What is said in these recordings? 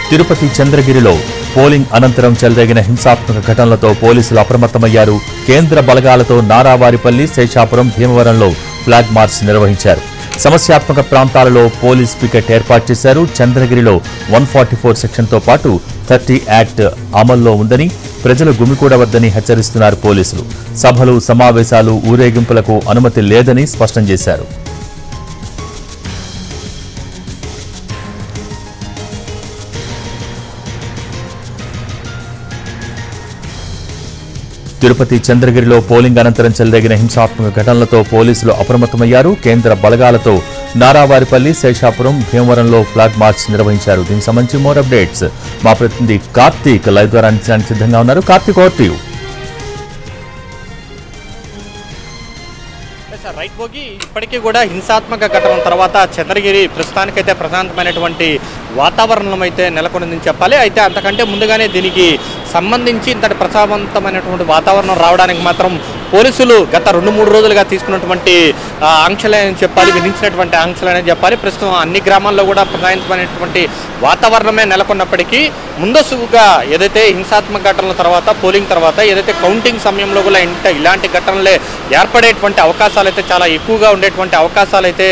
Tirupati చంద్రగిరిలో polling అనంతరం చెలరేగిన హింసాత్మక ఘటనలతో పోలీసులు అప్రమత్తమయ్యారు. కేంద్ర బలగాలతో నారావారిపల్లి, శేషాపురం, భీమవరంలో ఫ్లాగ్ మార్చ్ నిర్వహించారు. సమస్యాత్మక ప్రాంతాలలో పోలీస్ పికెట్ ఏర్పాటు చేశారు. చంద్రగిరిలో 144 సెక్షన్తో పాటు 30 యాక్ట్ అమల్లో ఉందని, ప్రజలు గుమికూడవద్దని హెచ్చరిస్తున్నారు పోలీసులు. సభలు, సమావేశాలు, ఊరేగింపులకు అనుమతి లేదని స్పష్టం చేశారు. తిరుపతి చంద్రగిరిలో పోలింగ్ అనంతరం చెలరేగిన హింసాత్మక ఘటనలతో పోలీసులు అప్రమత్తమయ్యారు. కేంద్ర బలగాలతో నారావారిపల్లి, శేషాపురం, భీమవరంలో ఫ్లాగ్ మార్చ్ నిర్వహించారు. దీనికి సంబంధించి మోర్ అప్డేట్స్ మా ప్రతినిధి కార్తీక్ లైవ్ ద్వారా అందించడానికి సిద్ధంగా ఉన్నారు. Karthik, over to you. Right Bhogi, ఇప్పటికీ కూడా హింసాత్మక ఘటన తర్వాత చంద్రగిరి ప్రస్తుతానికైతే ప్రశాంతమైనటువంటి వాతావరణం అయితే నెలకొందని చెప్పాలి. అయితే అంతకంటే ముందుగానే దీనికి సంబంధించి ఇంతటి ప్రశాంతమైనటువంటి వాతావరణం రావడానికి మాత్రం పోలీసులు గత 2-3 రోజులుగా తీసుకున్నటువంటి ఆంక్షలని చెప్పాలి, విధించినటువంటి ఆంక్షలని చెప్పాలి. ప్రస్తుతం అన్ని గ్రామాల్లో కూడా ప్రశాంతమైనటువంటి వాతావరణమే నెలకొన్నప్పటికీ ముందస్తుగా ఏదైతే హింసాత్మక ఘటనల తర్వాత, పోలింగ్ తర్వాత ఏదైతే కౌంటింగ్ సమయంలో కూడా ఇలాంటి ఘటనలే ఏర్పడేటువంటి అవకాశాలు అయితే చాలా ఎక్కువగా ఉండేటువంటి అవకాశాలు అయితే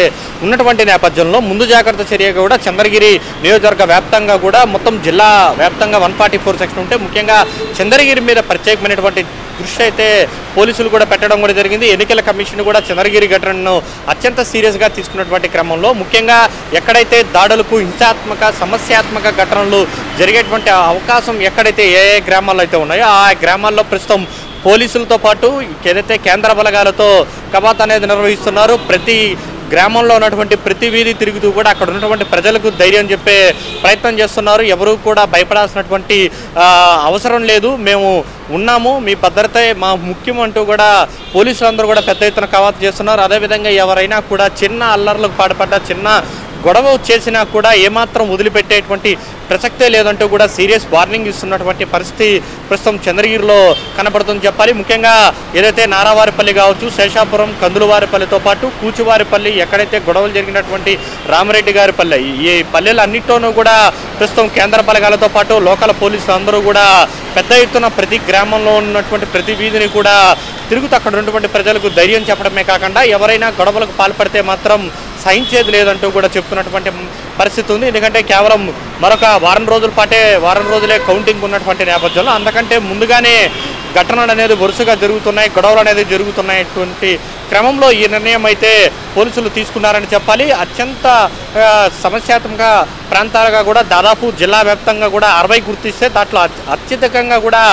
ఉన్నటువంటి నేపథ్యంలో ముందు జాగ్రత్త చర్యగా కూడా చంద్రగిరి నియోజకవర్గ వ్యాప్తంగా కూడా మొత్తం జిల్లా వ్యాప్తంగా 144 సెక్షన్ ఉంటే ముఖ్యంగా చంద్రగిరి మీద ప్రత్యేకమైనటువంటి దృష్టి అయితే పోలీసులు కూడా పెట్టడం కూడా జరిగింది. ఎన్నికల కమిషన్ కూడా చంద్రగిరి ఘటనను అత్యంత సీరియస్గా తీసుకున్నటువంటి క్రమంలో ముఖ్యంగా ఎక్కడైతే దాడులకు, హింసాత్మక, సమస్యాత్మక ఘటనలు జరిగేటువంటి అవకాశం ఎక్కడైతే ఏ గ్రామాల్లో అయితే ఉన్నాయో ఆ గ్రామాల్లో ప్రస్తుతం పోలీసులతో పాటు ఏదైతే కేంద్ర బలగాలతో కవాతు అనేది నిర్వహిస్తున్నారు. ప్రతి గ్రామంలో ఉన్నటువంటి ప్రతి వీధి తిరుగుతూ కూడా అక్కడ ఉన్నటువంటి ప్రజలకు ధైర్యం చెప్పే ప్రయత్నం చేస్తున్నారు. ఎవరు కూడా భయపడాల్సినటువంటి అవసరం లేదు, మేము ఉన్నాము, మీ భద్రతే మా ముఖ్యం అంటూ కూడా పోలీసులందరూ కూడా పెద్ద ఎత్తున కవాతు చేస్తున్నారు. అదేవిధంగా ఎవరైనా కూడా చిన్న అల్లర్లకు పాటుపడ్డ, చిన్న గొడవ చేసినా కూడా ఏమాత్రం వదిలిపెట్టేటువంటి ప్రసక్తే లేదంటూ కూడా సీరియస్ వార్నింగ్ ఇస్తున్నటువంటి పరిస్థితి ప్రస్తుతం చంద్రగిరిలో కనబడుతుందని చెప్పాలి. ముఖ్యంగా ఏదైతే నారావారిపల్లి కావచ్చు, శేషాపురం, కందులవారిపల్లితో పాటు కూచువారిపల్లి, ఎక్కడైతే గొడవలు జరిగినటువంటి రామరెడ్డి గారిపల్లి, ఈ పల్లెలన్నింటిలోనూ కూడా ప్రస్తుతం కేంద్ర బలగాలతో పాటు లోకల్ పోలీసులు అందరూ కూడా పెద్ద ఎత్తున ప్రతి గ్రామంలో ఉన్నటువంటి ప్రతి వీధిని కూడా తిరుగుతూ అక్కడ ఉన్నటువంటి ప్రజలకు ధైర్యం చెప్పడమే కాకుండా ఎవరైనా గొడవలకు పాల్పడితే మాత్రం సహించేది లేదంటూ కూడా చెప్తున్నటువంటి పరిస్థితి ఉంది. ఎందుకంటే కేవలం మరొక వారం రోజులే కౌంటింగ్ ఉన్నటువంటి నేపథ్యంలో అంతకంటే ముందుగానే ఘటనలు అనేది వరుసగా జరుగుతున్నాయి, గొడవలు అనేది జరుగుతున్నటువంటి క్రమంలో ఈ నిర్ణయం అయితే పోలీసులు తీసుకున్నారని చెప్పాలి. అత్యంత సమస్యాత్మక ప్రాంతాలుగా కూడా దాదాపు జిల్లా వ్యాప్తంగా కూడా 60 గుర్తిస్తే దాంట్లో అత్యధికంగా కూడా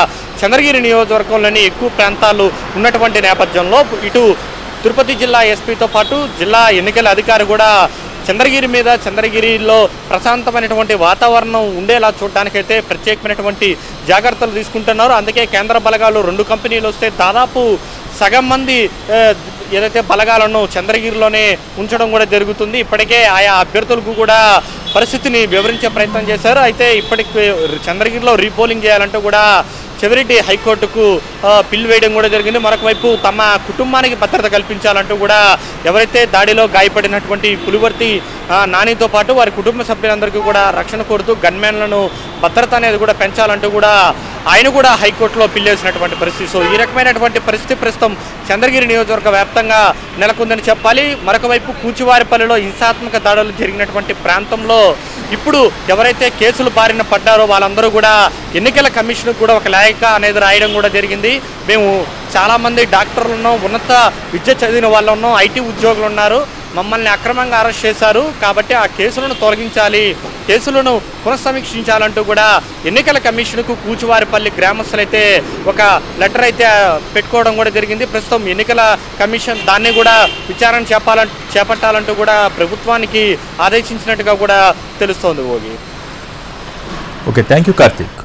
చంద్రగిరి నియోజకవర్గంలోని ఎక్కువ ప్రాంతాలు ఉన్నటువంటి నేపథ్యంలో ఇటు తిరుపతి జిల్లా ఎస్పీతో పాటు జిల్లా ఎన్నికల అధికారి కూడా చంద్రగిరిలో ప్రశాంతమైనటువంటి వాతావరణం ఉండేలా చూడడానికైతే ప్రత్యేకమైనటువంటి జాగ్రత్తలు తీసుకుంటున్నారు. అందుకే కేంద్ర బలగాలు 2 కంపెనీలు వస్తే దాదాపు సగం మంది ఏదైతే బలగాలను చంద్రగిరిలోనే ఉంచడం కూడా జరుగుతుంది. ఇప్పటికే ఆయా అభ్యర్థులకు కూడా పరిస్థితిని వివరించే ప్రయత్నం చేశారు. అయితే ఇప్పటికి చంద్రగిరిలో రీపోలింగ్ చేయాలంటూ కూడా చెవిరెడ్డి హైకోర్టుకు పిల్ వేయడం కూడా జరిగింది. మరొక వైపు తమ కుటుంబానికి భద్రత కల్పించాలంటూ కూడా ఎవరైతే దాడిలో గాయపడినటువంటి పులివర్తి నానితో పాటు వారి కుటుంబ సభ్యులందరికీ కూడా రక్షణ కోరుతూ గన్మెన్లను భద్రత అనేది కూడా పెంచాలంటూ కూడా ఆయన కూడా హైకోర్టులో పిల్లేసినటువంటి పరిస్థితి. సో ఈ రకమైనటువంటి పరిస్థితి ప్రస్తుతం చంద్రగిరి నియోజకవర్గ వ్యాప్తంగా నెలకొందని చెప్పాలి. మరొక వైపు కూచువారిపల్లిలో హింసాత్మక దాడులు జరిగినటువంటి ప్రాంతంలో ఇప్పుడు ఎవరైతే కేసులు బారిన పడ్డారో వాళ్ళందరూ కూడా ఎన్నికల కమిషన్కు కూడా ఒక లేఖ అనేది రాయడం కూడా జరిగింది. మేము చాలామంది డాక్టర్లు ఉన్నాం, ఉన్నత విద్య చదివిన వాళ్ళు ఉన్నాం, ఐటీ ఉద్యోగులు ఉన్నారు, మమ్మల్ని అక్రమంగా అరెస్ట్ చేశారు కాబట్టి ఆ కేసులను తొలగించాలి, కేసులను పునఃసమీక్షించాలంటూ కూడా ఎన్నికల కమిషన్కు కూచువారిపల్లి గ్రామస్తులైతే ఒక లెటర్ అయితే పెట్టుకోవడం కూడా జరిగింది. ప్రస్తుతం ఎన్నికల కమిషన్ దాన్ని కూడా విచారణ చేపట్టాలంటూ కూడా ప్రభుత్వానికి ఆదేశించినట్టుగా కూడా తెలుస్తోంది. Okay, thank you Karthik.